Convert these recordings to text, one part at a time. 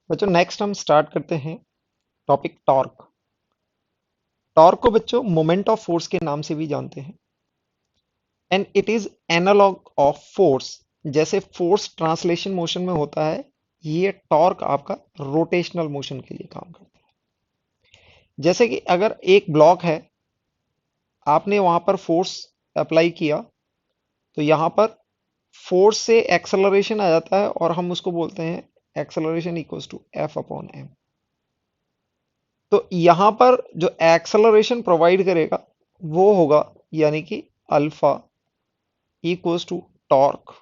बच्चों नेक्स्ट हम स्टार्ट करते हैं टॉपिक टॉर्क। टॉर्क को बच्चों मोमेंट ऑफ फोर्स के नाम से भी जानते हैं and it is analogue of force. जैसे फोर्स ट्रांसलेशन मोशन में होता है, ये टॉर्क आपका रोटेशनल मोशन के लिए काम करता है। जैसे कि अगर एक ब्लॉक है, आपने वहां पर फोर्स अप्लाई किया, तो यहां पर फोर्स से एक्सेलरेशन आ जाता है और हम उसको बोलते हैं acceleration equals to F upon M. तो यहां पर जो एक्सेलरेशन प्रोवाइड करेगा वो होगा यानी कि alpha equals to torque.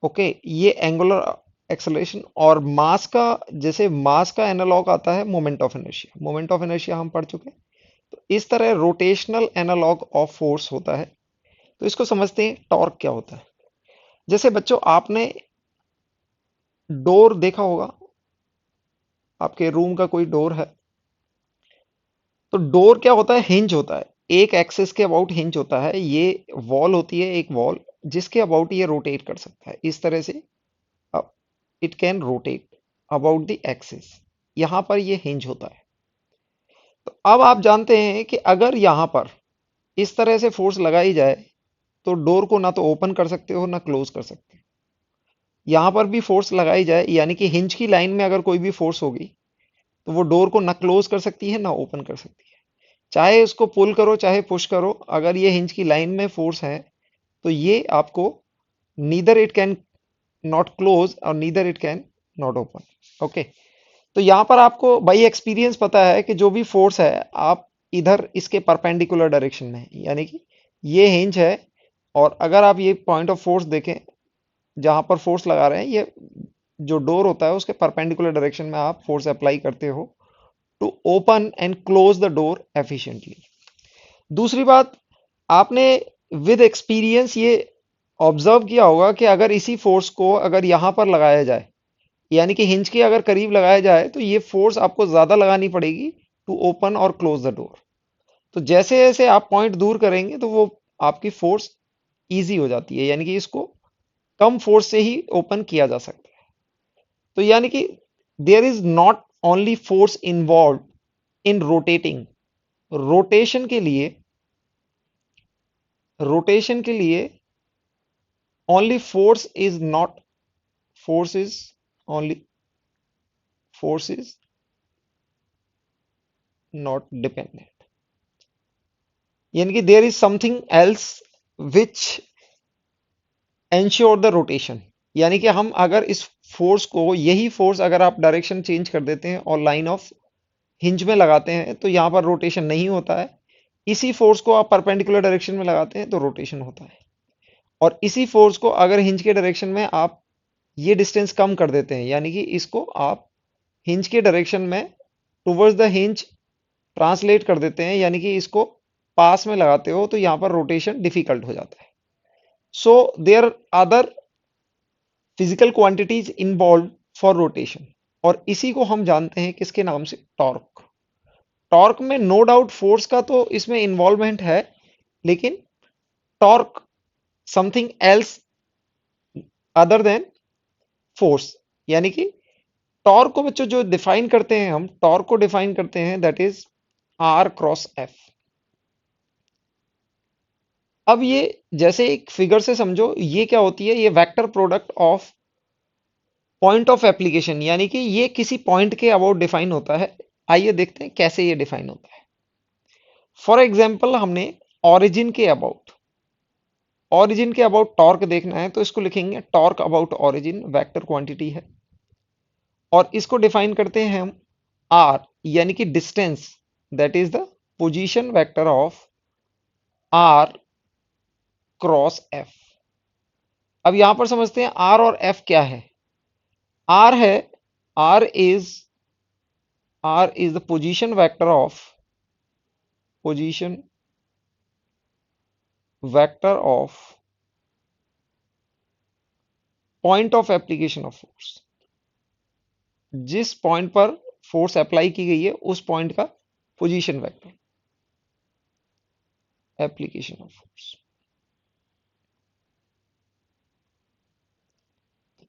Okay, ये एंगुलर एक्सेलरेशन और मास का, जैसे मास का एनालॉग आता है moment of inertia. Moment of inertia हम पढ़ चुके हैं। तो इस तरह रोटेशनल एनालॉग ऑफ फोर्स होता है। तो इसको समझते हैं टॉर्क क्या होता है। जैसे बच्चों आपने डोर देखा होगा, आपके रूम का कोई डोर है, तो डोर क्या होता है, हिंज होता है। एक एक्सिस के अबाउट हिंज होता है। ये वॉल होती है, एक वॉल जिसके अबाउट ये रोटेट कर सकता है इस तरह से। It can rotate about the axis. यहां पर ये हिंज होता है। तो अब आप जानते हैं कि अगर यहां पर इस तरह से फोर्स लगाई जाए, तो डोर को ना तो ओपन कर सकते हो ना क्लोज कर सकते हो। यहां पर भी फोर्स लगाई जाए यानी कि हिंज की लाइन में अगर कोई भी फोर्स होगी, तो वो डोर को ना क्लोज कर सकती है ना ओपन कर सकती है। चाहे इसको पुल करो चाहे पुश करो, अगर ये हिंज की लाइन में फोर्स है, तो ये आपको neither it can not close और neither it can not open. Okay, तो यहां पर आपको बाई एक्सपीरियंस पता है कि जो भी फोर्स है, आप इधर इसके परपेंडिकुलर डायरेक्शन में है, यानी कि ये हिंज है। और अगर आप ये पॉइंट ऑफ फोर्स देखें जहां पर फोर्स लगा रहे हैं, ये जो डोर होता है उसके परपेंडिकुलर डायरेक्शन में आप फोर्स अप्लाई करते हो to open and close the door efficiently. दूसरी बात, आपने विद एक्सपीरियंस ये ऑब्जर्व किया होगा कि अगर इसी फोर्स को अगर यहां पर लगाया जाए, यानी कि हिंज के अगर करीब लगाया जाए, तो ये फोर्स आपको ज्यादा लगानी पड़ेगी टू ओपन और क्लोज द डोर। तो जैसे जैसे आप पॉइंट दूर करेंगे, तो वो आपकी फोर्स इजी हो जाती है, यानी कि इसको कम फोर्स से ही ओपन किया जा सकता है। तो यानी कि there is not only force involve in rotating. Rotation के लिए रोटेशन के लिए only force is not force is only force is not dependent, यानी कि there is something else which ensure the rotation. यानी कि हम अगर इस फोर्स को, यही फोर्स अगर आप डायरेक्शन चेंज कर देते हैं और लाइन ऑफ हिंज में लगाते हैं, तो यहां पर रोटेशन नहीं होता है। इसी फोर्स को आप परपेंडिकुलर डायरेक्शन में लगाते हैं तो रोटेशन होता है। और इसी फोर्स को अगर हिंज के डायरेक्शन में आप ये डिस्टेंस कम कर देते हैं, यानी कि इसको आप हिंज के डायरेक्शन में टुवर्ड्स द हिंज ट्रांसलेट कर देते हैं, यानी कि इसको पास में लगाते हो, तो यहां पर रोटेशन डिफिकल्ट हो जाता है। So there other physical quantities involve for rotation, और इसी को हम जानते हैं किसके नाम से, टॉर्क। टॉर्क में नो डाउट फोर्स का तो इसमें इन्वॉल्वमेंट है, लेकिन torque something else other than force. यानी कि टॉर्क को बच्चों जो डिफाइन करते हैं, हम टॉर्क को डिफाइन करते हैं that is R cross F. अब ये जैसे एक फिगर से समझो, ये क्या होती है, ये vector product of point of application, यानी कि ये किसी पॉइंट के अबाउट डिफाइन होता है। आइए देखते हैं कैसे ये डिफाइन होता है। फॉर एग्जाम्पल, हमने ऑरिजिन के अबाउट टॉर्क देखना है, तो इसको लिखेंगे torque about origin, vector quantity है। और इसको डिफाइन करते हैं हम आर, यानी कि distance, that is the position vector of R cross F. अब यहां पर समझते हैं आर और एफ क्या है। आर है, R is the position vector of position vector of point of application of force. जिस पॉइंट पर फोर्स अप्लाई की गई है उस पॉइंट का position vector, application of force.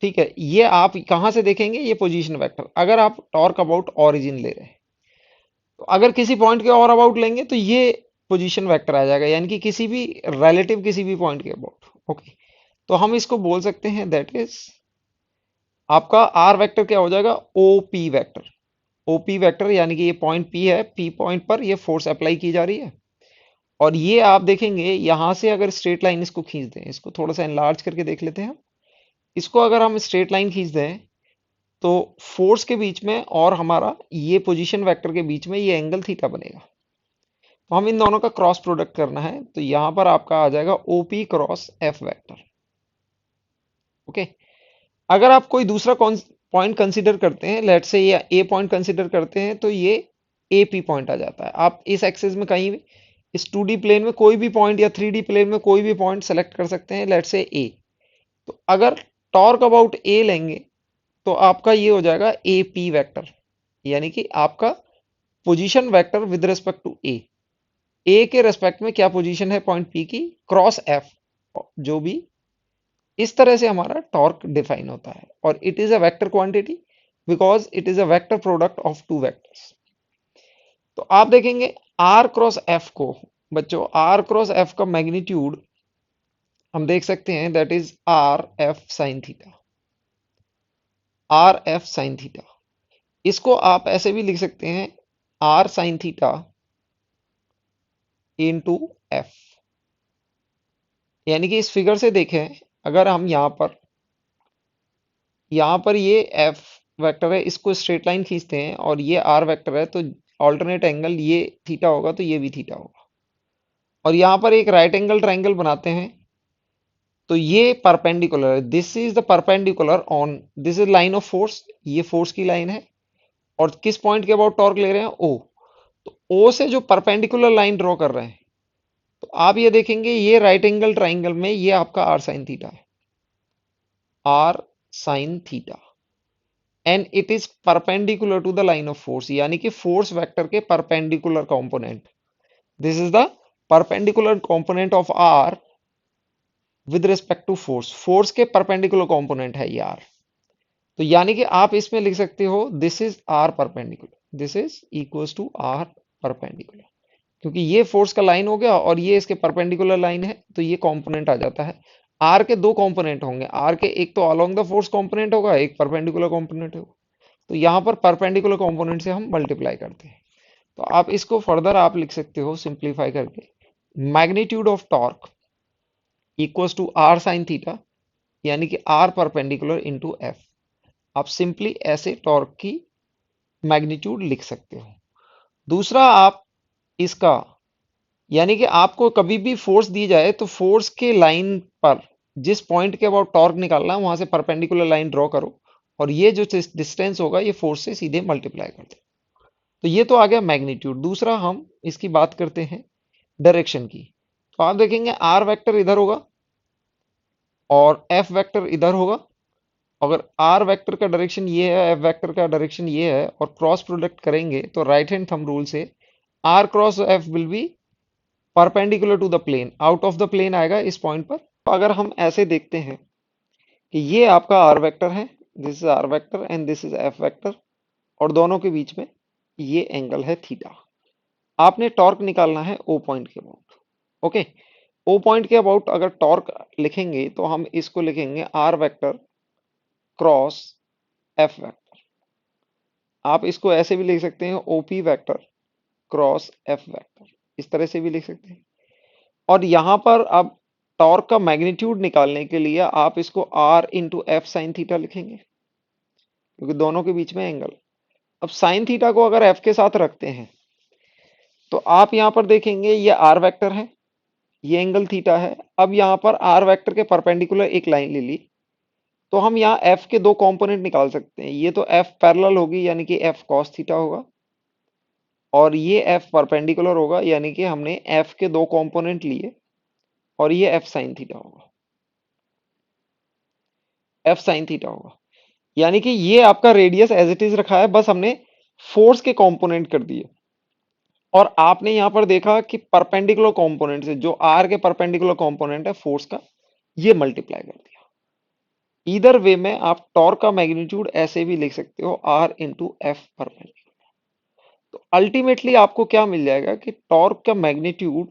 ठीक है, ये आप कहां से देखेंगे, ये पोजीशन वेक्टर। अगर आप टॉर्क अबाउट ओरिजिन ले रहे हैं, तो अगर किसी पॉइंट के और अबाउट लेंगे तो ये पोजीशन वेक्टर आ जाएगा, यानी कि किसी भी रिलेटिव किसी भी पॉइंट के अबाउट। ओके, तो हम इसको बोल सकते हैं दैट इज आपका आर वेक्टर क्या हो जाएगा, ओपी वेक्टर। ओपी वेक्टर यानी कि ये पॉइंट पी है, पी पॉइंट पर ये फोर्स अप्लाई की जा रही है, और ये आप देखेंगे यहां से अगर स्ट्रेट लाइन इसको खींच दें, इसको थोड़ा सा एनलार्ज करके देख लेते हैं हम। इसको अगर हम स्ट्रेट लाइन खींच दें, तो फोर्स के बीच में और हमारा ये पोजीशन वेक्टर के बीच में ये एंगल थीटा बनेगा। तो हम इन दोनों का क्रॉस प्रोडक्ट करना है, तो यहां पर आपका आ जाएगा OP cross F vector. Okay, अगर आप कोई दूसरा पॉइंट कंसीडर करते हैं, लेट से ये ए पॉइंट कंसीडर करते हैं, तो ये ए पी पॉइंट आ जाता है। आप इस एक्सिस में कहीं भी, इस 2D प्लेन में कोई भी पॉइंट या 3D प्लेन में कोई भी पॉइंट सेलेक्ट कर सकते हैं, लेट से ए। तो अगर टॉर्क अबाउट ए लेंगे, तो आपका ये हो जाएगा ए पी वैक्टर, यानी कि आपका position vector with respect to A के रेस्पेक्ट में क्या पोजीशन है पॉइंट पी की, क्रॉस एफ, जो भी इस तरह से हमारा टॉर्क डिफाइन होता है। और it is a vector quantity because it is a vector product of two vectors. तो आप देखेंगे आर क्रॉस एफ को, बच्चों आर क्रॉस एफ का मैग्नीट्यूड हम देख सकते हैं that is R F sine theta. R F sine theta, इसको आप ऐसे भी लिख सकते हैं R sine theta into F. यानी कि इस फिगर से देखें, अगर हम यहां पर ये एफ वेक्टर है, इसको स्ट्रेट लाइन खींचते हैं और ये आर वेक्टर है, तो ऑल्टरनेट एंगल ये थीटा होगा, तो ये भी थीटा होगा। और यहां पर एक राइट एंगल ट्राइंगल बनाते हैं, तो ये परपेंडिकुलर है, this is the perpendicular on, this is line of force, ये फोर्स की लाइन है। और किस पॉइंट के अबाउट टॉर्क ले रहे हैं, ओ। तो ओ से जो परपेंडिकुलर लाइन ड्रॉ कर रहे हैं, तो आप ये देखेंगे ये राइट एंगल ट्राइंगल में ये आपका आर साइन थीटा है, R sine theta, and it is perpendicular to the line of force, यानी कि फोर्स वेक्टर के perpendicular component. This is the perpendicular component of R with respect to force, force के perpendicular component है ये are. तो यानी कि आप इसमें लिख सकते हो this is R perpendicular, this is equals to R perpendicular, क्योंकि ये फोर्स का लाइन हो गया और ये इसके परपेंडिकुलर लाइन है, तो ये कंपोनेंट आ जाता है। आर के दो कंपोनेंट होंगे, आर के एक तो अलोंग द फोर्स कंपोनेंट होगा, एक परपेंडिकुलर कंपोनेंट होगा। तो यहाँ पर परपेंडिकुलर कंपोनेंट से हम मल्टीप्लाई करते हैं। तो आप इसको फर्दर आप लिख सकते हो सिंप्लीफाई करके, magnitude of torque equals to R sine theta, यानी कि आर परपेंडिकुलर इंटू एफ। आप सिंपली ऐसे टॉर्क की मैग्नीट्यूड लिख सकते हो। दूसरा आप इसका, यानी कि आपको कभी भी फोर्स दी जाए तो फोर्स के लाइन पर जिस पॉइंट के अबाउट टॉर्क निकालना है वहां से परपेंडिकुलर लाइन ड्रॉ करो, और ये जो डिस्टेंस होगा ये फोर्स से सीधे मल्टीप्लाई कर दो। तो ये तो आ गया मैग्नीट्यूड। दूसरा हम इसकी बात करते हैं डायरेक्शन की। तो आप देखेंगे आर वेक्टर इधर होगा और एफ वेक्टर इधर होगा। अगर आर वेक्टर का डायरेक्शन ये है, एफ वेक्टर का डायरेक्शन ये है, और क्रॉस प्रोडक्ट करेंगे तो राइट हैंड थंब रूल से R cross F will be perpendicular to the plane, out of the plane आएगा इस पॉइंट पर। तो अगर हम ऐसे देखते हैं कि ये आपका आर वेक्टर है, this is R vector and this is F vector, और दोनों के बीच में ये एंगल है थीटा। आपने टॉर्क निकालना है ओ पॉइंट के अबाउट। ओके, ओ पॉइंट के अबाउट अगर टॉर्क लिखेंगे तो हम इसको लिखेंगे R vector cross F vector. आप इसको ऐसे भी लिख सकते हैं OP vector cross F vector, इस तरह से भी लिख सकते हैं। और यहां पर अब टॉर्क का मैग्नीट्यूड निकालने के लिए आप इसको R into F sine theta लिखेंगे, क्योंकि दोनों के बीच में एंगल। अब साइन थीटा को अगर एफ के साथ रखते हैं, तो आप यहां पर देखेंगे ये आर वेक्टर है, ये एंगल थीटा है। अब यहां पर आर वेक्टर के परपेंडिकुलर एक लाइन ले ली, तो हम यहाँ एफ के दो कंपोनेंट निकाल सकते हैं। ये तो एफ पैरेलल होगी, यानी कि एफ कॉस थीटा होगा, और ये एफ परपेंडिकुलर होगा, यानी कि हमने एफ के दो कंपोनेंट लिए, और ये एफ साइन थीटा होगा, एफ साइन थीटा होगा। यानी कि ये आपका रेडियस एज इट इज रखा है, बस हमने फोर्स के कंपोनेंट कर दिए। और आपने यहां पर देखा कि परपेंडिकुलर कंपोनेंट से जो आर के परपेंडिकुलर कंपोनेंट है फोर्स का, ये मल्टीप्लाई कर दिया। ईदर वे में आप टॉर्क का मैग्नीट्यूड ऐसे भी लिख सकते हो आर इंटू एफ परपेंडिकुलर। तो अल्टीमेटली आपको क्या मिल जाएगा कि टॉर्क का मैग्नीट्यूड,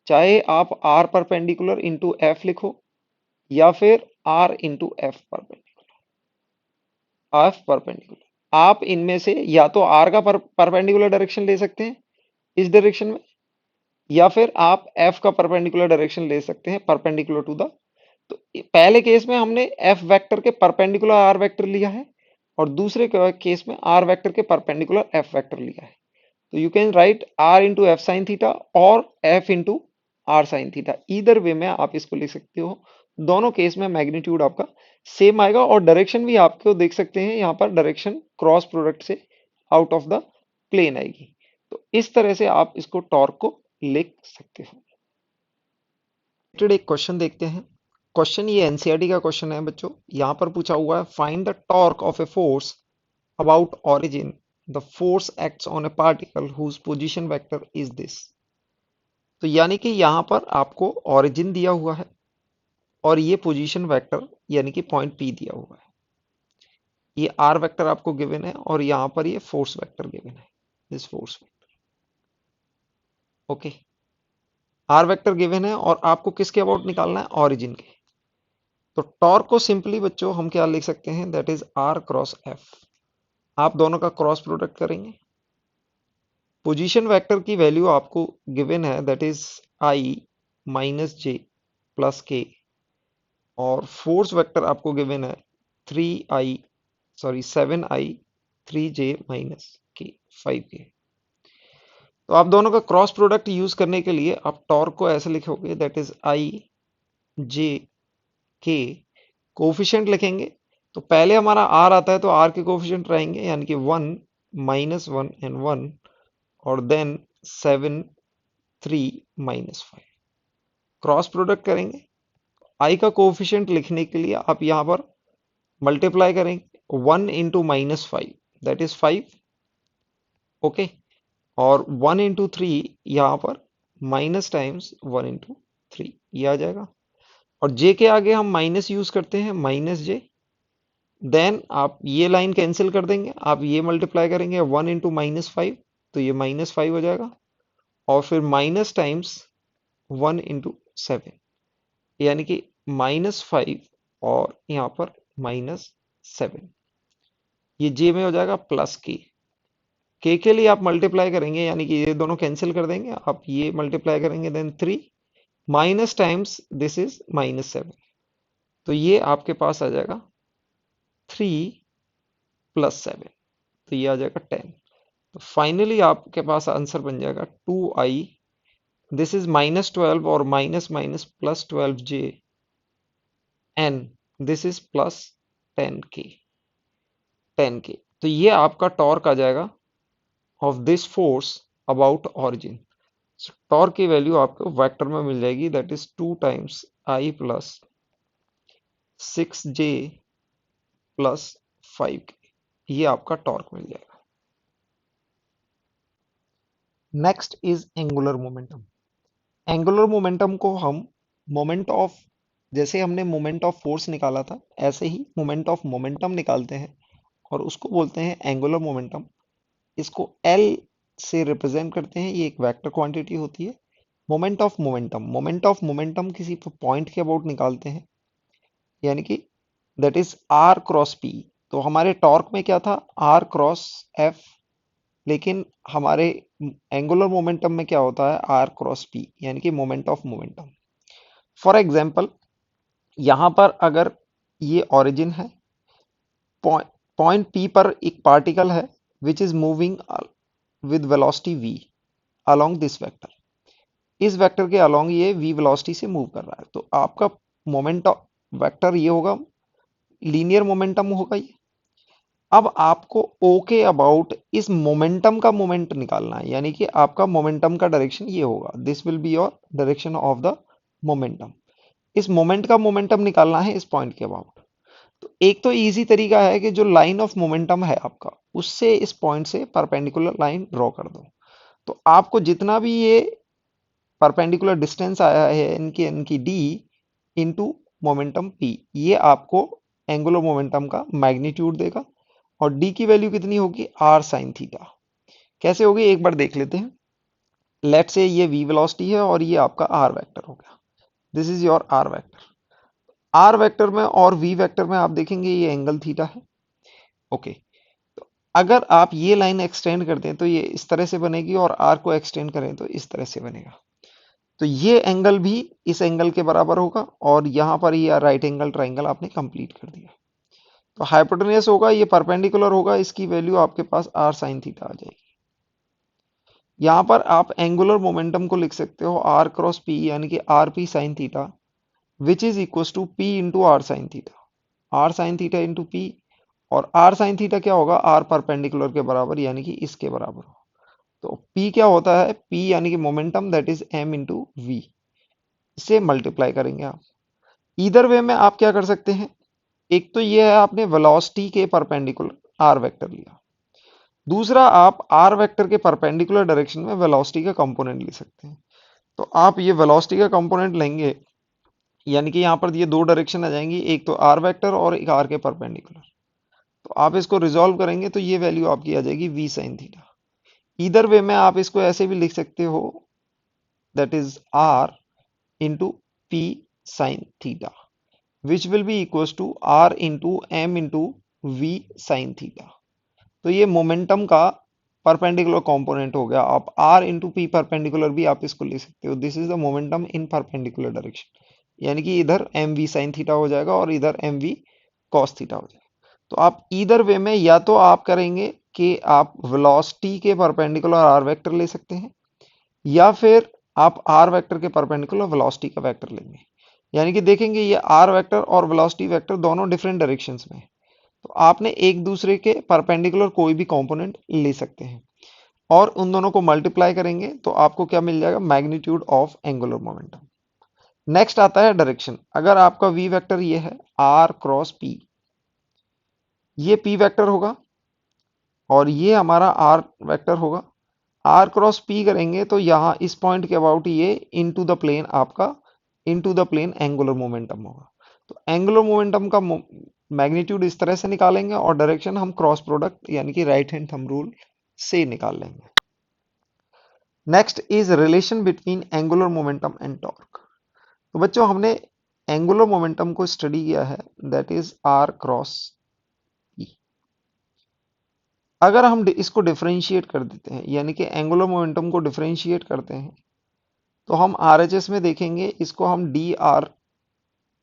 चाहे आप आर परपेंडिकुलर इंटू एफ लिखो या फिर आर इंटू एफ परपेंडिकुलर, आप इनमें से या तो आर का परपेंडिकुलर डायरेक्शन ले सकते हैं इस डायरेक्शन में, या फिर आप एफ का परपेंडिकुलर डायरेक्शन ले सकते हैं परपेंडिकुलर टू द। तो पहले केस में हमने एफ वेक्टर के परपेंडिकुलर आर वेक्टर लिया है, और दूसरे केस में आर वेक्टर के परपेंडिकुलर एफ वेक्टर लिया है। तो you can write R into F sine theta और F into R sine theta, either way में आप इसको लिख सकते हो। दोनों केस में मैग्नीट्यूड आपका सेम आएगा, और डायरेक्शन भी आपको देख सकते हैं यहाँ पर, डायरेक्शन क्रॉस प्रोडक्ट से आउट ऑफ द प्लेन आएगी। तो इस तरह से आप इसको टॉर्क को लिख सकते हो। एक क्वेश्चन देखते हैं। क्वेश्चन ये एनसीईआरटी का क्वेश्चन है बच्चों। यहाँ पर पूछा हुआ है, find the torque of a force about origin, the force acts on a particle whose position vector is this। तो यानी कि यहाँ पर आपको origin दिया हुआ है और ये पोजीशन वेक्टर यानी कि पॉइंट P दिया हुआ है। ये R वेक्टर आपको गिवन है और यहाँ पर ये फोर्स वेक्टर गिवन है, this force vector. Okay, R vector given है और आपको किसके अबाउट निकालना है, ऑरिजिन के। तो टॉर्क को सिंपली बच्चों हम क्या लिख सकते हैं, that is R cross F। आप दोनों का क्रॉस प्रोडक्ट करेंगे। पोजीशन वेक्टर की वैल्यू आपको गिवन है, that is I minus J plus के, और फोर्स वेक्टर आपको गिवन है 7i 3j माइनस के 5k। तो आप दोनों का क्रॉस प्रोडक्ट यूज करने के लिए आप टॉर्क को ऐसे लिखोगे, दैट इज आई जे के, कोफिशिएंट लिखेंगे। तो पहले हमारा आर आता है तो आर के कोफिशिएंट रहेंगे, यानी कि 1 -1 एंड 1, और देन 7 3 -5। क्रॉस प्रोडक्ट करेंगे। आई का कोफिशिएंट लिखने के लिए आप यहाँ पर मल्टीप्लाई करेंगे 1 इंटू -5, दैट इज 5। ओके, और 1 इंटू 3 यहाँ पर माइनस टाइम्स 1 इंटू 3, ये आ जाएगा। और जे के आगे हम माइनस यूज करते हैं, माइनस जे। देन आप ये लाइन कैंसिल कर देंगे, आप ये मल्टीप्लाई करेंगे 1 इंटू -5, तो ये -5 हो जाएगा। और फिर माइनस टाइम्स 1 इंटू 7, यानी कि -5 और यहाँ पर -7। ये जे में हो जाएगा प्लस के लिए आप मल्टीप्लाई करेंगे, यानी कि ये दोनों कैंसिल कर देंगे, आप ये मल्टीप्लाई करेंगे, then 3 minus times this is -7, तो ये आपके पास आ जाएगा 3 + 7, तो ये आ जाएगा 10। तो फाइनली आपके पास आंसर बन जाएगा 2i, दिस इज -12 और minus minus plus 12j, and this is plus 10k। तो ये आपका टॉर्क आ जाएगा of this force about origin. Torque की वैल्यू आपको वेक्टर में मिल जाएगी, that is 2 times i plus 6j plus 5k। ये आपका टॉर्क मिल जाएगा। Next is angular momentum. Angular momentum को हम मोमेंट ऑफ, जैसे हमने मोमेंट ऑफ फोर्स निकाला था ऐसे ही मोमेंट ऑफ मोमेंटम निकालते हैं, और उसको बोलते हैं एंगुलर मोमेंटम। इसको L से रिप्रेजेंट करते हैं, ये एक वेक्टर क्वांटिटी होती है। मोमेंट ऑफ मोमेंटम किसी पॉइंट के अबाउट निकालते हैं, यानी कि that is R cross P। तो हमारे टॉर्क में क्या था, R क्रॉस F, लेकिन हमारे एंगुलर मोमेंटम में क्या होता है, R क्रॉस P, यानी कि moment of momentum. For example, यहां पर अगर ये ओरिजिन है, पॉइंट P पर एक पार्टिकल है which is moving with velocity v along this vector. इस वेक्टर के अलोंग ये v वेलोसिटी से मूव कर रहा है, तो आपका मोमेंट वेक्टर ये होगा, लीनियर मोमेंटम होगा ये। अब आपको O के अबाउट इस मोमेंटम का मोमेंट निकालना है, यानी कि आपका मोमेंटम का डायरेक्शन ये होगा, this will be your direction of the momentum. इस मोमेंट का मोमेंटम निकालना है इस पॉइंट के अबाउट। तो एक तो इजी तरीका है कि जो लाइन ऑफ मोमेंटम है आपका, उससे इस पॉइंट से परपेंडिकुलर लाइन ड्रॉ कर दो। तो आपको जितना भी ये परपेंडिकुलर डिस्टेंस आया है इनकी डी इंटू मोमेंटम p, ये आपको एंगुलर मोमेंटम का मैग्नीट्यूड देगा, और डी की वैल्यू कितनी होगी, आर साइन थीटा। कैसे होगी एक बार देख लेते हैं। लेट से ये वी वेलोसिटी है और ये आपका आर वेक्टर हो गया, this is your R vector. R vector में और वी वेक्टर में आप देखेंगे ये एंगल थीटा है। ओके, तो अगर आप ये लाइन एक्सटेंड करते हैं तो ये इस तरह से बनेगी, और आर को एक्सटेंड करें तो इस तरह से बनेगा। तो ये एंगल भी इस एंगल के बराबर होगा, और यहां पर ये राइट एंगल ट्राइंगल आपने कंप्लीट कर दिया। तो हाइपोटेन्यूस होगा, ये परपेंडिकुलर होगा, इसकी वैल्यू आपके पास आर साइन थीटा आ जाएगी। यहां पर आप एंगुलर मोमेंटम को लिख सकते हो आर क्रॉस पी, यानी कि R P sine theta, which is equal to P into R sine theta, R sine theta into P. और आर साइन थीटा क्या होगा, आर परपेंडिकुलर के बराबर, यानी कि इसके बराबर। तो P क्या होता है, P यानी कि momentum, that is m into V, इससे मल्टीप्लाई करेंगे आप। इधर वे में आप क्या कर सकते हैं, एक तो ये है आपने वेलोसिटी के परपेंडिकुलर आर वेक्टर लिया, दूसरा आप आर वेक्टर के परपेंडिकुलर डायरेक्शन में वेलोसिटी का कंपोनेंट ले सकते हैं। तो आप ये वेलोसिटी का कंपोनेंट लेंगे, यानी कि यहाँ पर ये दो डायरेक्शन आ जाएंगी, एक तो आर वेक्टर और एक आर के परपेंडिकुलर। तो आप इसको रिजॉल्व करेंगे तो ये वैल्यू आपकी आ जाएगी we sine theta. Either way में आप इसको ऐसे भी लिख सकते हो, that is R into P sine theta, which will be equal to R into M into V sine theta. तो ये मोमेंटम का परपेंडिकुलर कंपोनेंट हो गया। आप आर इंटू पी परपेंडिकुलर भी आप इसको ले सकते हो, this is the momentum in perpendicular direction, यानी कि इधर एम वी साइन थीटा हो जाएगा और इधर एम वी कॉस थीटा हो जाएगा। तो आप इधर वे में या तो आप करेंगे कि आप वेलोसिटी के परपेंडिकुलर आर वेक्टर ले सकते हैं, या फिर आप आर वेक्टर के परपेंडिकुलर वेलोसिटी का वेक्टर लेंगे। यानी कि देखेंगे ये आर वेक्टर और वेलोसिटी वेक्टर दोनों डिफरेंट डायरेक्शंस में, तो आपने एक दूसरे के परपेंडिकुलर कोई भी कंपोनेंट ले सकते हैं, और उन दोनों को मल्टीप्लाई करेंगे तो आपको क्या मिल जाएगा, magnitude of angular momentum. Next आता है डायरेक्शन। अगर आपका वी वेक्टर ये है आर क्रॉस पी, ये पी वेक्टर होगा और ये हमारा आर वेक्टर होगा। आर क्रॉस पी करेंगे तो यहाँ इस पॉइंट के अबाउट ये इनटू द प्लेन आपका, into the plane angular momentum होगा। तो एंगुलर मोमेंटम का मैग्नीट्यूड इस तरह से निकालेंगे, और डायरेक्शन हम क्रॉस प्रोडक्ट यानी कि राइट हैंड थंब रूल से निकाल लेंगे। Next is relation between angular momentum and torque. तो बच्चों हमने एंगुलर मोमेंटम को स्टडी किया है, that is R cross P. अगर हम इसको डिफरेंशिएट कर देते हैं, यानी कि एंगुलर मोमेंटम को डिफरेंशिएट करते हैं, तो हम आरएचएस में देखेंगे इसको हम D R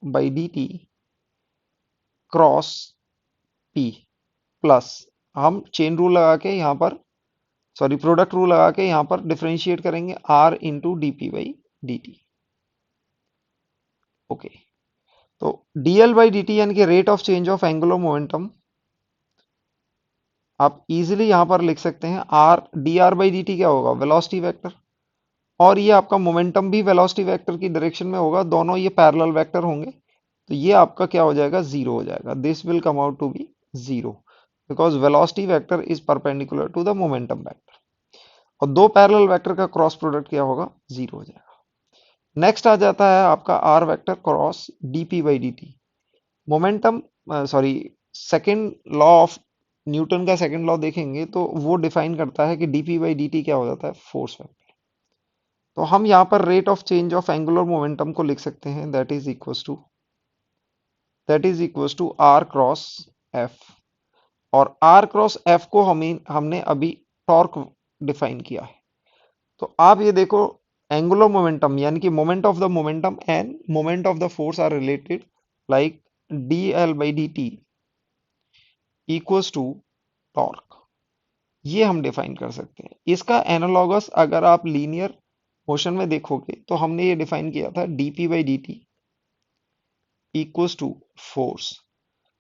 by D T cross P plus, हम चेन रूल लगा के यहाँ पर, सॉरी प्रोडक्ट रूल लगा के यहाँ पर डिफरेंशिएट करेंगे R into D P by D T. Okay, तो D L by D T यानी कि rate of change of angular momentum, आप इजीली यहाँ पर लिख सकते हैं R D R by D T क्या होगा, वेलोसिटी वेक्टर, और ये आपका मोमेंटम भी वेलोसिटी वेक्टर की डायरेक्शन में होगा, दोनों ये पैरेलल वेक्टर होंगे। तो ये आपका क्या हो जाएगा, जीरो हो जाएगा, this will come out to be zero, because velocity vector is perpendicular to the momentum vector, और दो पैरेलल वेक्टर का क्रॉस प्रोडक्ट क्या होगा, जीरो हो जाएगा। नेक्स्ट आ जाता है आपका R vector cross D P by D T. Momentum, sorry, second law of Newton का सेकेंड लॉ देखेंगे तो वो डिफाइन करता है कि D P by D T क्या हो जाता है, फोर्स वेक्टर। तो हम यहाँ पर rate of change of angular momentum को लिख सकते हैं, that is equal to R cross F, और आर क्रॉस एफ को हमने अभी टॉर्क डिफाइन किया है। तो आप ये देखो, एंगुलर मोमेंटम यानी कि moment of the momentum and moment of the force are related, like D L by D T equals to torque, ये हम डिफाइन कर सकते हैं। इसका एनालॉगस अगर आप लीनियर मोशन में देखोगे तो हमने ये डिफाइन किया था dp by D T equals to force.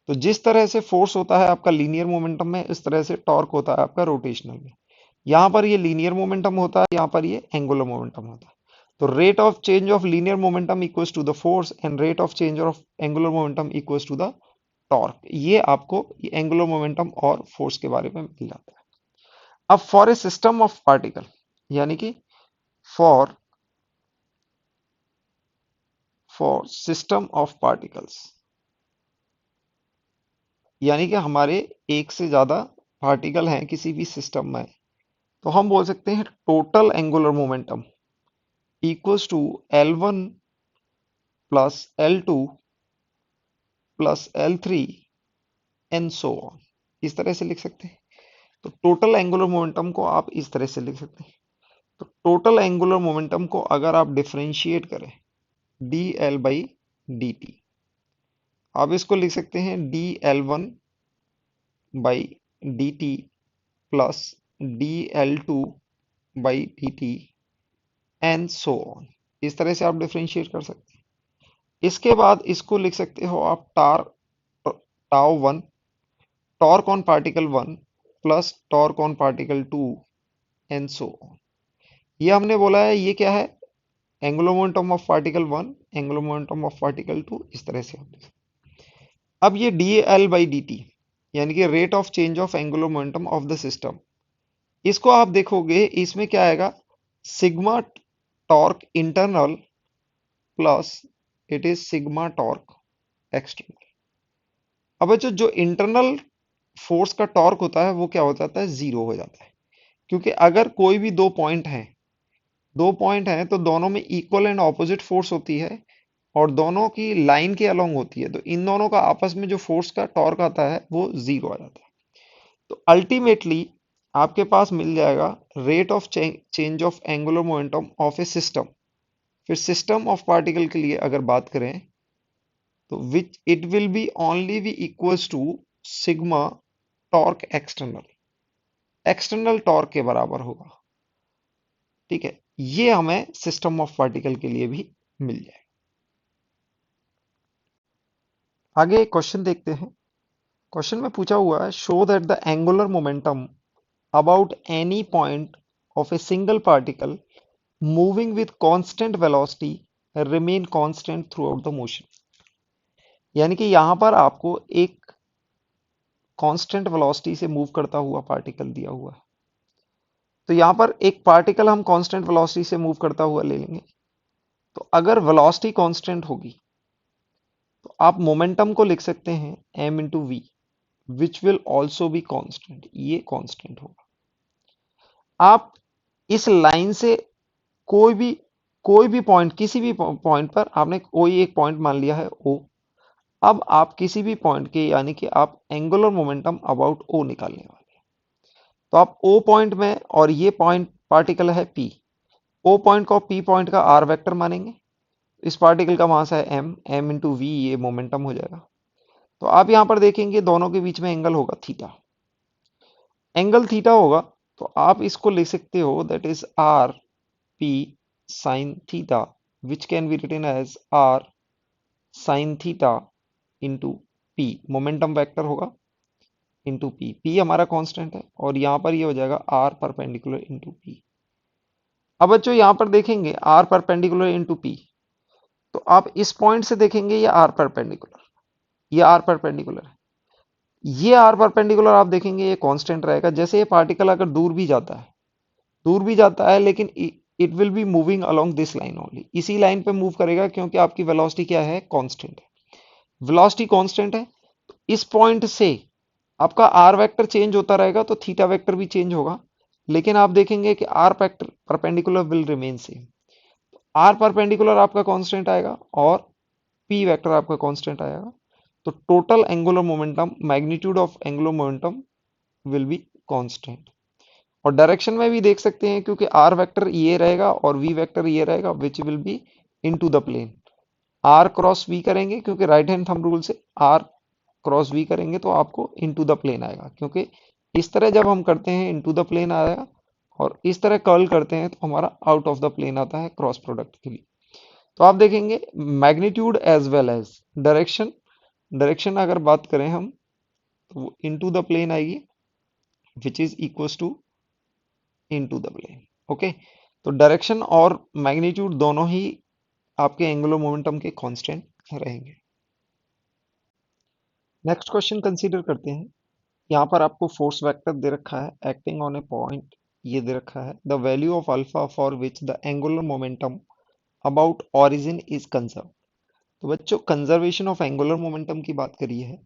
तो जिस तरह से फोर्स होता है आपका लीनियर मोमेंटम में, इस तरह से टॉर्क होता है आपका रोटेशनल में। यहाँ पर ये लीनियर मोमेंटम होता है, यहाँ पर ये एंगुलर मोमेंटम होता है। तो rate of change of linear momentum equals to the force and rate of change of angular momentum equals to the torque. ये आपको एंगुलर मोमेंटम और फोर्स के बारे में मिल जाता है। अब for a system of particle, यानी कि for for system of particles, यानी कि हमारे एक से ज्यादा पार्टिकल हैं किसी भी सिस्टम में, तो हम बोल सकते हैं total angular momentum equals to L1 plus L2 plus L3 and so on. इस तरह से लिख सकते हैं। तो टोटल एंगुलर मोमेंटम को आप इस तरह से लिख सकते हैं। तो टोटल एंगुलर मोमेंटम को अगर आप डिफरेंशिएट करें D L by D T, आप इसको लिख सकते हैं D L one by D T plus D L two by D T and so on. इस तरह से आप डिफरेंशिएट कर सकते हैं। इसके बाद इसको लिख सकते हो आप टार tau one, torque on particle one plus torque on particle two and so on. ये हमने बोला है ये क्या है, angular momentum of particle one, angular momentum of particle two, इस तरह से हम। अब ये D L by D T यानी कि rate of change of angular momentum of the system, इसको आप देखोगे इसमें क्या आएगा, sigma torque internal plus it is sigma torque external. अब बच्चों जो इंटरनल फोर्स का टॉर्क होता है वो क्या हो जाता है, जीरो हो जाता है। क्योंकि अगर कोई भी दो पॉइंट हैं तो दोनों में इक्वल एंड ऑपोजिट फोर्स होती है और दोनों की लाइन के अलोंग होती है, तो इन दोनों का आपस में जो फोर्स का टॉर्क आता है वो जीरो आ जाता है। तो अल्टीमेटली आपके पास मिल जाएगा rate of change of angular momentum of a system. फिर सिस्टम ऑफ पार्टिकल के लिए अगर बात करें तो which it will be only be equals to sigma torque external, external torque के बराबर होगा। ठीक है, ये हमें सिस्टम ऑफ पार्टिकल के लिए भी मिल जाए। आगे क्वेश्चन देखते हैं। क्वेश्चन में पूछा हुआ है show that the angular momentum about any point of a single particle moving with constant velocity remain constant through out the motion. यानी कि यहां पर आपको एक कांस्टेंट वेलोसिटी से मूव करता हुआ पार्टिकल दिया हुआ है। तो यहां पर एक पार्टिकल हम कांस्टेंट वेलोसिटी से मूव करता हुआ ले लेंगे। तो अगर वेलोसिटी कांस्टेंट होगी तो आप मोमेंटम को लिख सकते हैं m into V, which will also be constant, ये कांस्टेंट होगा। आप इस लाइन से कोई भी कोई भी पॉइंट, किसी भी पॉइंट पर आपने कोई एक पॉइंट मान लिया है O। अब आप किसी भी पॉइंट के यानी कि आप एंगुलर मोमेंटम अबाउट O निकालने वाले हैं। तो आप O पॉइंट में, और ये पॉइंट पार्टिकल है P, O पॉइंट को P पॉइंट का R वेक्टर मानेंगे। इस पार्टिकल का मास है m इंटू वी, ये मोमेंटम हो जाएगा। तो आप यहां पर देखेंगे दोनों के बीच में एंगल होगा थीटा, एंगल थीटा होगा। तो आप इसको लिख सकते हो that is R P sine theta, which can be written as R sine theta into P, momentum vector होगा इंटू पी, पी हमारा कांस्टेंट है और यहां पर ये हो जाएगा आर परपेंडिकुलर इंटू पी। अब बच्चों यहां पर देखेंगे आर परपेंडिकुलर इंटू पी, तो आप इस पॉइंट से देखेंगे ये आर परपेंडिकुलर, ये आर परपेंडिकुलर है, ये आर परपेंडिकुलर आप देखेंगे ये कांस्टेंट रहेगा। जैसे ये पार्टिकल अगर दूर भी जाता है लेकिन it will be moving along this line only, इसी लाइन पे मूव करेगा क्योंकि आपकी वेलोसिटी क्या है, कांस्टेंट है। वेलोसिटी कांस्टेंट है तो इस पॉइंट से आपका आर वेक्टर चेंज होता रहेगा तो थीटा वेक्टर भी चेंज होगा, लेकिन आप देखेंगे कि R vector perpendicular will remain same. R perpendicular आपका कांस्टेंट आएगा और पी वेक्टर आपका कांस्टेंट आएगा। तो total angular momentum, magnitude of angular momentum will be constant. और डायरेक्शन में भी देख सकते हैं क्योंकि आर वेक्टर ये रहेगा और वी वेक्टर ये रहेगा, which will be into the plane. R cross V करेंगे क्योंकि राइट हैंड थंब रूल से आर क्रॉस वी करेंगे तो आपको इनटू द प्लेन आएगा, क्योंकि इस तरह जब हम करते हैं इनटू द प्लेन आएगा और इस तरह कर्ल करते हैं तो हमारा आउट ऑफ द प्लेन आता है क्रॉस प्रोडक्ट के लिए। तो आप देखेंगे magnitude as well as direction, direction अगर बात करें हम तो इनटू द प्लेन आएगी which is equals to into the plane. Okay, तो डायरेक्शन और मैग्नीट्यूड दोनों ही आपके एंगुलर मोमेंटम के कांस्टेंट रहेंगे। नेक्स्ट क्वेश्चन कंसीडर करते हैं। यहाँ पर आपको फोर्स वेक्टर दे रखा है एक्टिंग ऑन ए पॉइंट, ये दे रखा है the value of alpha for which the angular momentum about origin is conserve. तो बच्चों कंजर्वेशन ऑफ एंगुलर मोमेंटम की बात करी है,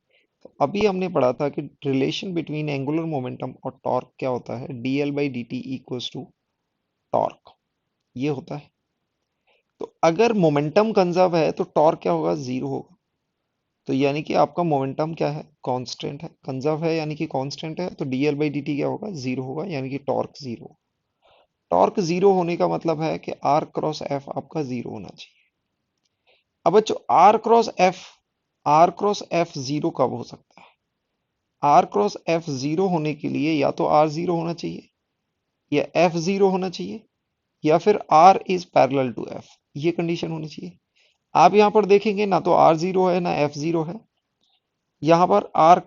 अभी हमने पढ़ा था कि रिलेशन बिटवीन एंगुलर मोमेंटम और टॉर्क क्या होता है, dl/dt इक्वल्स टू टॉर्क, ये होता है। तो अगर मोमेंटम कंजर्व है तो टॉर्क क्या होगा, जीरो होगा। तो यानी कि आपका मोमेंटम क्या है, कांस्टेंट है, कंजर्व है यानी कि कांस्टेंट है, तो dl/dt क्या होगा, जीरो होगा, यानी कि टॉर्क जीरो। टॉर्क जीरो होने का मतलब है कि r क्रॉस f आपका जीरो होना चाहिए। अब बच्चों आर क्रॉस एफ जीरो कब हो सकता है, आर क्रॉस एफ जीरो होने के लिए या तो आर जीरो होना चाहिए, या एफ जीरो होना चाहिए, या फिर R is parallel to F, ये कंडीशन होनी चाहिए। आप यहां पर देखेंगे ना तो आर जीरो है ना एफ जीरो है, यहां पर आर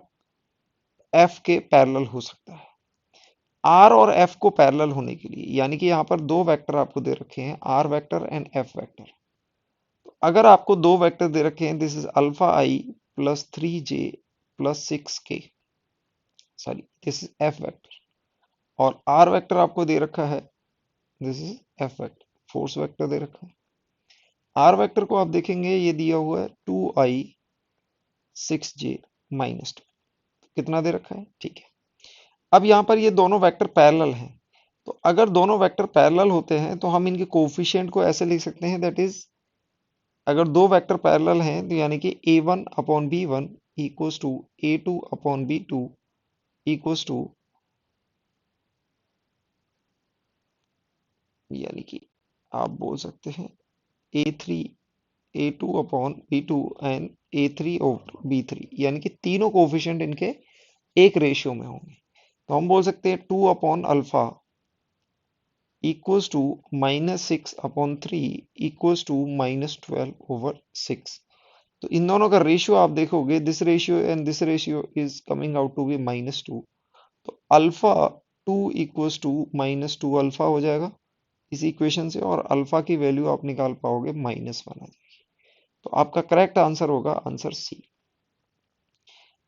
एफ के पैरेलल हो सकता है। आर और एफ को पैरेलल होने के लिए यानी कि यहां पर दो वेक्टर आपको दे रखे हैं, R vector and F vector. अगर आपको दो वेक्टर दे रखे हैं, this is alpha I plus 3j plus 6k, sorry this is F vector, और आर वेक्टर आपको दे रखा है, this is F vector, force vector दे रखा है। आर वेक्टर को आप देखेंगे ये दिया हुआ है 2i 6j-2, कितना दे रखा है, ठीक है। अब यहाँ पर ये दोनों वेक्टर पैरेलल हैं, तो अगर दोनों वेक्टर पैरेलल होते हैं तो हम इनके कोफिशिएंट को ऐसे लिख सकते हैं, दैट इज अगर दो वेक्टर पैरेलल हैं तो यानी कि a1/b1 equals to a2/b2 equals to, यानी कि आप बोल सकते हैं a3 a2/b2 एंड a3/b3, यानी कि तीनों कोफिशिएंट इनके एक रेशियो में होंगे। तो हम बोल सकते हैं 2/अल्फा इक्वल्स टू -6/3 इक्वल्स टू -12/6। तो इन दोनों का रेशियो आप देखोगे, this ratio and this ratio is coming out to be -2। तो अल्फा 2 इक्वल्स टू -2 अल्फा हो जाएगा इस इक्वेशन से, और अल्फा की वैल्यू आप निकाल पाओगे -1 आ जाएगी। तो आपका करेक्ट आंसर होगा आंसर सी।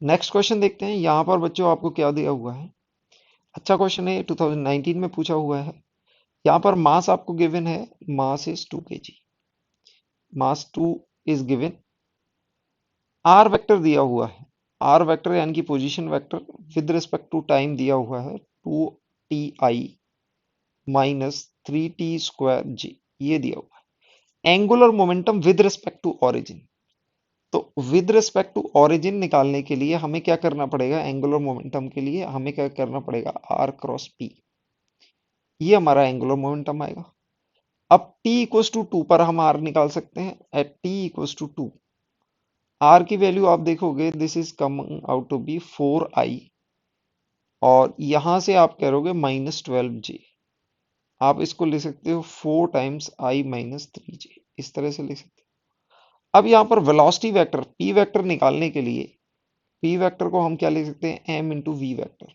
नेक्स्ट क्वेश्चन देखते हैं, यहाँ पर बच्चों आपको क्या दिया हुआ है। अच्छा क्वेश्चन है, 2019 में पूछा हुआ है। यहाँ पर मास आपको गिवन है, mass is 2 kg, mass 2 is given, R vector दिया हुआ है, आर वेक्टर यानी कि position vector with respect to time दिया हुआ है 2ti-3t²j, ये दिया हुआ है। Angular momentum with respect to origin, तो विद रिस्पेक्ट टू ओरिजिन निकालने के लिए हमें क्या करना पड़ेगा, एंगुलर मोमेंटम के लिए हमें क्या करना पड़ेगा, आर क्रॉस पी, ये हमारा एंगुलर मोमेंटम आएगा। अब t इक्वल्स टू 2 पर हम r निकाल सकते हैं, at t equals to 2 r की वैल्यू आप देखोगे, this is coming out to be 4i, और यहां से आप करोगे -12j, आप इसको लिख सकते हो 4 टाइम्स i-3j, इस तरह से लिख सकते हो। अब यहाँ पर वेलोसिटी वेक्टर p वेक्टर निकालने के लिए p वेक्टर को हम क्या लिख सकते हैं, m इंटू वी वेक्टर,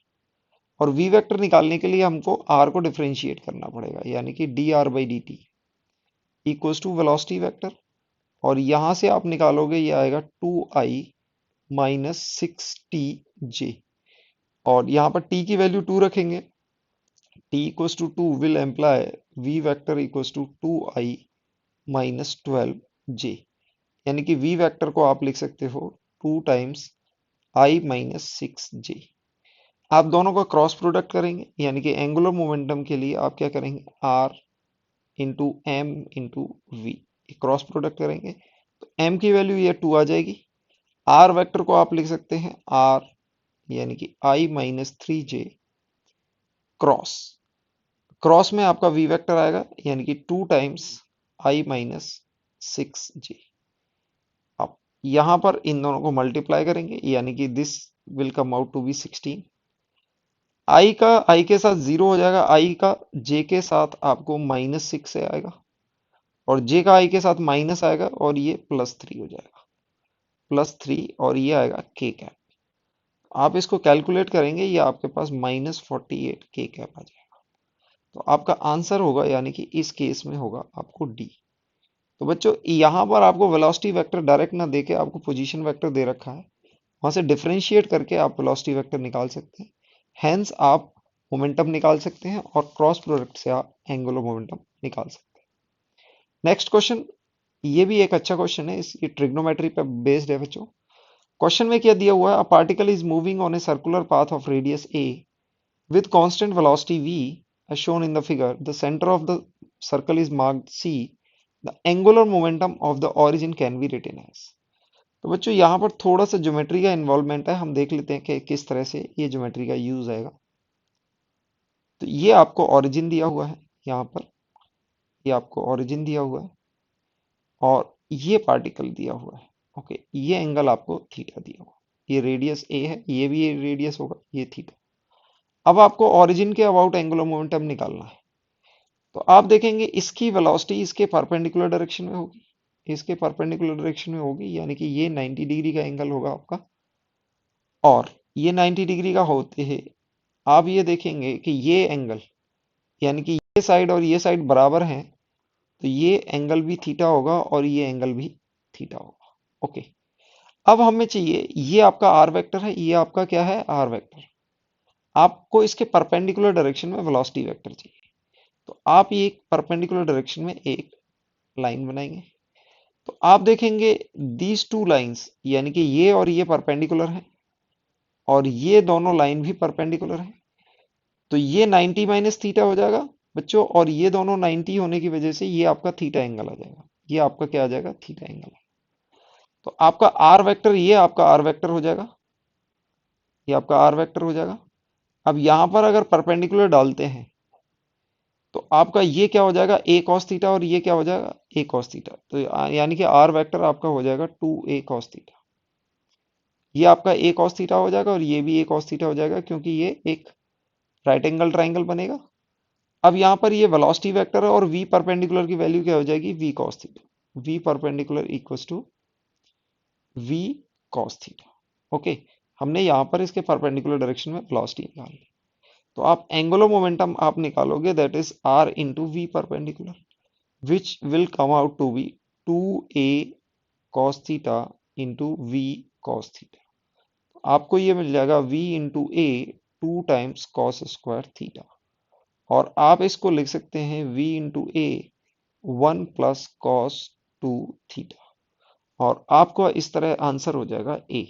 और v वेक्टर निकालने के लिए हमको r को डिफरेंशिएट करना पड़ेगा, यानी कि dr/dt equals to velocity vector, और यहां से आप निकालोगे ये आएगा 2i-6tj, और यहाँ पर t की वैल्यू 2 रखेंगे, t equals to 2 will employ v vector equals to 2i-12j, यानी कि v वेक्टर को आप लिख सकते हो 2 टाइम्स i-6j। आप दोनों का क्रॉस प्रोडक्ट करेंगे, यानी कि एंगुलर मोमेंटम के लिए आप क्या करेंगे, r into M into V, cross product करेंगे तो m की वैल्यू ये 2 आ जाएगी। r वेक्टर को आप लिख सकते हैं r, यानी कि i-3j क्रॉस, क्रॉस में आपका v वेक्टर आएगा, यानी कि 2 टाइम्स i-6j। अब यहां पर इन दोनों को मल्टीप्लाई करेंगे, यानी कि this will come out to be 16। i का i के साथ 0 हो जाएगा, i का j के साथ आपको -6 से आएगा, और j का i के साथ माइनस आएगा, और ये +3 हो जाएगा, +3, और ये आएगा k कैप। आप इसको कैलकुलेट करेंगे, ये आपके पास -48 k कैप आ जाएगा। तो आपका आंसर होगा, यानी कि इस केस में होगा आपको डी। तो बच्चों यहाँ पर आपको वेलोसिटी वेक्टर डायरेक्ट ना देके आपको पोजीशन वेक्टर दे रखा है, वहां से डिफरेंशिएट करके आप वेलोसिटी वेक्टर निकाल सकते हैं, हेंस आप मोमेंटम निकाल सकते हैं, और क्रॉस प्रोडक्ट से आप एंगुलर मोमेंटम निकाल सकते हैं। नेक्स्ट क्वेश्चन, ये भी एक अच्छा क्वेश्चन है, इस ट्रिग्नोमेट्री पे बेस्ड है बच्चों। क्वेश्चन में क्या दिया हुआ है, a particle is moving on a circular path of radius A with constant velocity v as shown in the figure. The center of the circle is marked c. The angular momentum of the origin can be written as. तो बच्चों यहाँ पर थोड़ा सा geometry का involvement है, हम देख लेते हैं कि किस तरह से ये ज्योमेट्री का यूज आएगा। तो ये आपको ओरिजिन दिया हुआ है, यहाँ पर ये आपको ओरिजिन दिया हुआ है और ये पार्टिकल दिया हुआ है। ओके, ये एंगल आपको थीटा दिया हुआ है, ये रेडियस ए है, ये भी ये रेडियस होगा, ये थीटा। अब आपको ओरिजिन के अबाउट एंगुलर मोमेंटम निकालना है। तो आप देखेंगे इसकी वेलोसिटी इसके परपेंडिकुलर डायरेक्शन में होगी, इसके परपेंडिकुलर डायरेक्शन में होगी, यानी कि ये 90 डिग्री का एंगल होगा आपका, और ये 90 डिग्री का होते हैं आप ये देखेंगे कि ये एंगल, यानी कि ये साइड और ये साइड बराबर हैं, तो ये एंगल भी थीटा होगा और ये एंगल भी थीटा होगा। ओके, अब हमें चाहिए, ये आपका आर वेक्टर है, ये आपका क्या है, आर वेक्टर। आपको इसके परपेंडिकुलर डायरेक्शन में वेलोसिटी वेक्टर चाहिए। तो आप ये परपेंडिकुलर डायरेक्शन में एक लाइन बनाएंगे। तो आप देखेंगे दीज टू लाइंस, यानी कि ये और ये परपेंडिकुलर है और ये दोनों लाइन भी परपेंडिकुलर है। तो ये 90 माइनस थीटा हो जाएगा बच्चों, और ये दोनों 90 होने की वजह से ये आपका थीटा एंगल आ जाएगा, ये आपका क्या आ जाएगा, थीटा एंगल। तो आपका आर वेक्टर, ये आपका आर वेक्टर हो जाएगा, ये आपका आर वेक्टर हो जाएगा। अब यहां पर अगर परपेंडिकुलर डालते हैं तो आपका ये क्या हो जाएगा, ए कॉस थीटा, और ये क्या हो जाएगा, ए कॉस थीटा। तो यानी कि आर वेक्टर आपका हो जाएगा 2a कॉस थीटा। ये आपका ए कॉस थीटा हो जाएगा और ये भी ए कॉस थीटा हो जाएगा, क्योंकि ये एक राइट एंगल ट्राइंगल बनेगा। अब यहाँ पर ये वेलोसिटी वेक्टर है और v परपेंडिकुलर की वैल्यू क्या हो जाएगी, v cos theta. v perpendicular equals to v cos theta. Okay, हमने यहाँ पर इसके परपेंडिकुलर डायरेक्शन में वेलोसिटी निकाल ली। तो आप एंगुलर मोमेंटम आप निकालोगे, that is r into V perpendicular, which will come out to be 2a cos theta into v cos theta. आपको ये मिल जाएगा v into A 2 times cos square theta, और आप इसको लिख सकते हैं v into A 1 plus cos 2 theta, और आपको इस तरह आंसर हो जाएगा ए।